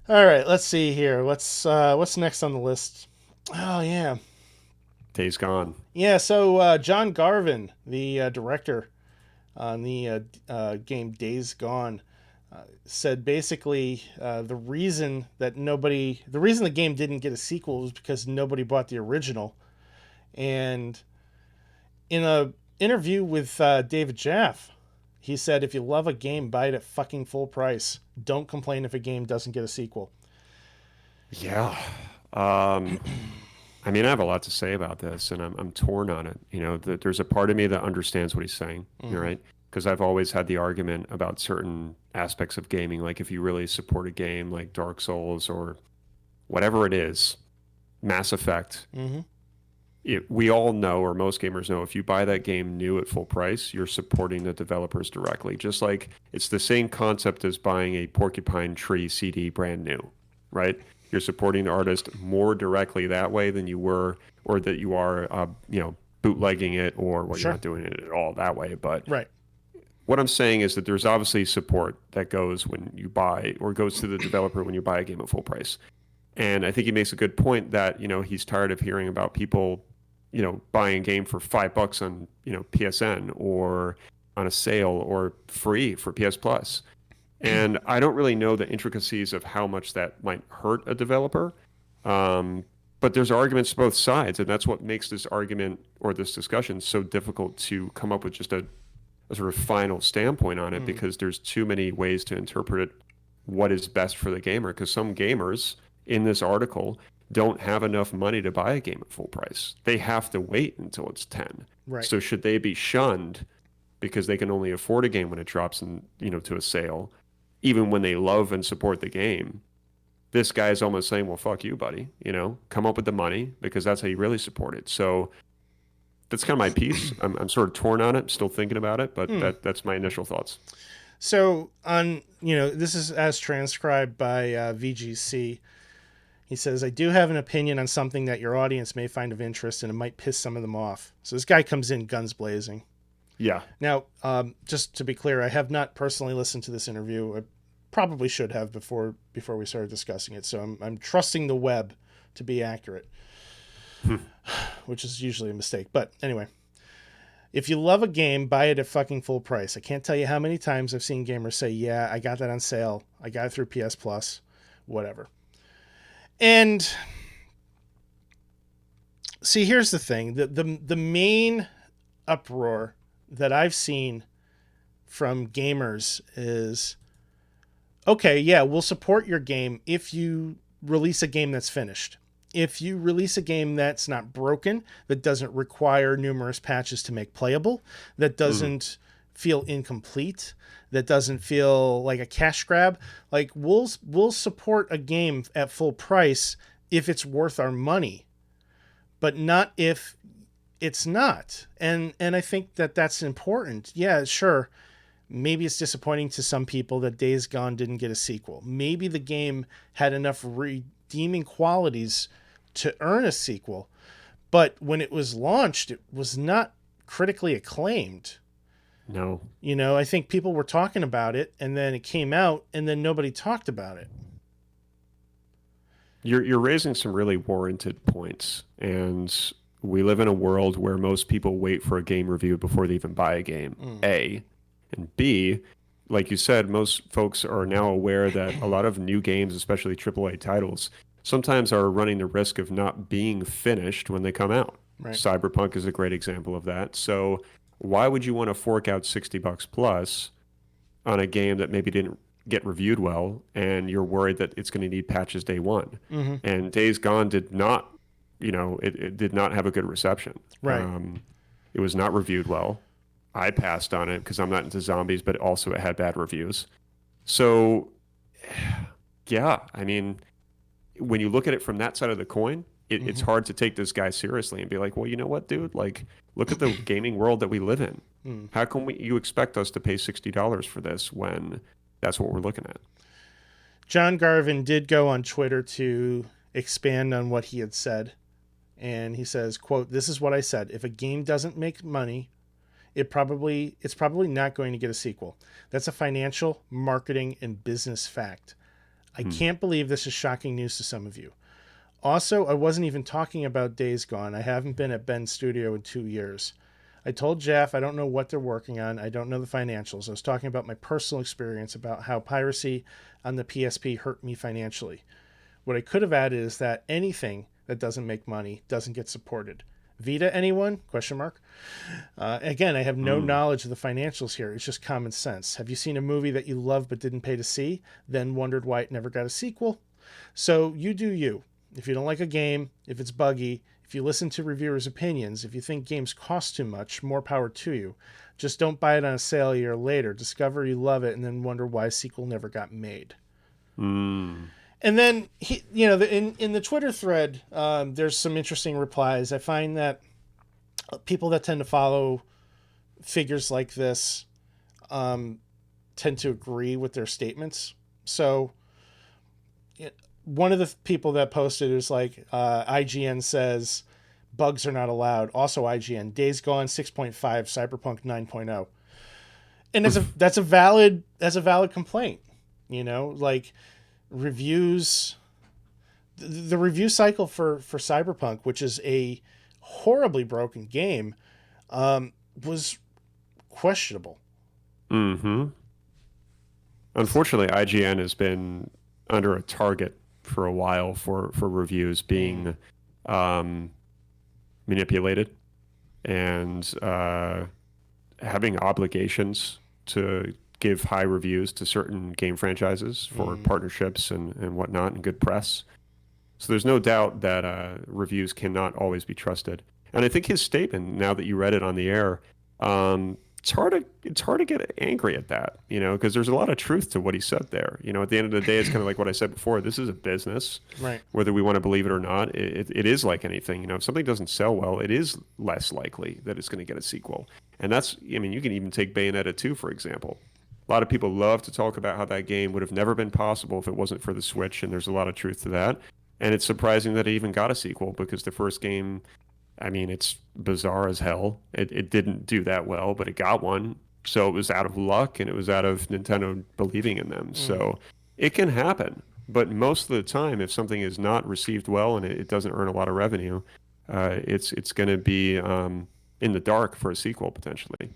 All right, let's see here. What's next on the list? Oh yeah, Days Gone. yeah. So John Garvin, the director on the game Days Gone, said basically the reason the game didn't get a sequel was because nobody bought the original. And in a interview with David Jaff, he said, "If you love a game, buy it at fucking full price. Don't complain if a game doesn't get a sequel." Yeah. Um, I mean, I have a lot to say about this, and I'm torn on it. There's a part of me that understands what he's saying, Mm-hmm. right? Because I've always had the argument about certain aspects of gaming, like if you really support a game like Dark Souls or whatever it is, Mass Effect. Mm-hmm. We all know, or most gamers know, if you buy that game new at full price, you're supporting the developers directly. Just like it's the same concept as buying a Porcupine Tree CD brand new, right? You're supporting the artist more directly that way than you were, or that you are, bootlegging it, or well, you're Sure. not doing it at all that way. But Right. what I'm saying is that there's obviously support that goes when you buy, or goes to the developer when you buy a game at full price. And I think he makes a good point that, he's tired of hearing about people, buying a game for $5 on, PSN or on a sale or free for PS Plus. And I don't really know the intricacies of how much that might hurt a developer. Um, but there's arguments to both sides, and that's what makes this argument or this discussion so difficult to come up with just a sort of final standpoint on it, Mm. because there's too many ways to interpret what is best for the gamer. Because some gamers in this article don't have enough money to buy a game at full price. They have to wait until it's 10. Right. So should they be shunned because they can only afford a game when it drops in, to a sale, even when they love and support the game? This guy is almost saying, well, fuck you, buddy. Come up with the money because that's how you really support it. So that's kind of my piece. I'm sort of torn on it, still thinking about it, but Hmm. that's my initial thoughts. So on, this is as transcribed by VGC. He says, "I do have an opinion on something that your audience may find of interest, and it might piss some of them off." So this guy comes in guns blazing. Yeah. Now, just to be clear, I have not personally listened to this interview. I probably should have before we started discussing it. So I'm trusting the web to be accurate, which is usually a mistake. But anyway, if you love a game, buy it at fucking full price. I can't tell you how many times I've seen gamers say, "Yeah, I got that on sale. I got it through PS Plus, whatever." And see, here's the thing: the main uproar that I've seen from gamers is, okay, yeah, we'll support your game if you release a game that's finished. If you release a game that's not broken, that doesn't require numerous patches to make playable, that Mm. doesn't feel incomplete, that doesn't feel like a cash grab, like we'll support a game at full price if it's worth our money, but not if it's not. And I think that that's important. Yeah, sure. Maybe it's disappointing to some people that Days Gone didn't get a sequel. Maybe the game had enough redeeming qualities to earn a sequel, but when it was launched, it was not critically acclaimed. No. I think people were talking about it, and then it came out, and then nobody talked about it. You're raising some really warranted points. And we live in a world where most people wait for a game review before they even buy a game. Mm. A. And B, like you said, most folks are now aware that a lot of new games, especially AAA titles, sometimes are running the risk of not being finished when they come out. Right. Cyberpunk is a great example of that. So why would you want to fork out $60 plus on a game that maybe didn't get reviewed well, and you're worried that it's going to need patches day one? Mm-hmm. And Days Gone did not, it did not have a good reception. Right. It was not reviewed well. I passed on it because I'm not into zombies, but also it had bad reviews. So, yeah, I mean, when you look at it from that side of the coin, it's Mm-hmm. hard to take this guy seriously and be like, well, you know what, dude? Like, look at the gaming world that we live in. Mm. How can you expect us to pay $60 for this when that's what we're looking at? John Garvin did go on Twitter to expand on what he had said, and he says, quote, "This is what I said. If a game doesn't make money, it's probably not going to get a sequel. That's a financial, marketing, and business fact. I can't believe this is shocking news to some of you. Also, I wasn't even talking about Days Gone. I haven't been at Ben's studio in 2 years. I told Jeff I don't know what they're working on. I don't know the financials. I was talking about my personal experience about how piracy on the PSP hurt me financially. What I could have added is that anything that doesn't make money doesn't get supported. Vita, anyone? Question mark. Again, I have no Mm. knowledge of the financials here. It's just common sense. Have you seen a movie that you love but didn't pay to see, then wondered why it never got a sequel? So you do you. If you don't like a game, if it's buggy, if you listen to reviewers' opinions, if you think games cost too much, more power to you. Just don't buy it on a sale a year later. Discover you love it and then wonder why a sequel never got made. Mm. And then, in the Twitter thread, there's some interesting replies. I find that people that tend to follow figures like this tend to agree with their statements. So one of the people that posted is like, IGN says bugs are not allowed. Also IGN, Days Gone 6.5, Cyberpunk 9.0. And that's a valid complaint. Like reviews, the review cycle for Cyberpunk, which is a horribly broken game, was questionable. Hmm. Unfortunately, IGN has been under a target for a while for reviews being um, manipulated and having obligations to give high reviews to certain game franchises for partnerships and whatnot and good press. So there's no doubt that reviews cannot always be trusted. And I think his statement, now that you read it on the air, it's hard to get angry at that, because there's a lot of truth to what he said there. At the end of the day, it's kind of like what I said before. This is a business, Right. whether we want to believe it or not. It is like anything. If something doesn't sell well, it is less likely that it's going to get a sequel. And that's, I mean, you can even take Bayonetta 2, for example. A lot of people love to talk about how that game would have never been possible if it wasn't for the Switch, and there's a lot of truth to that. And it's surprising that it even got a sequel because the first game, I mean, it's bizarre as hell. It didn't do that well, but it got one. So it was out of luck and it was out of Nintendo believing in them. So it can happen. But most of the time, if something is not received well and it doesn't earn a lot of revenue, it's going to be in the dark for a sequel potentially.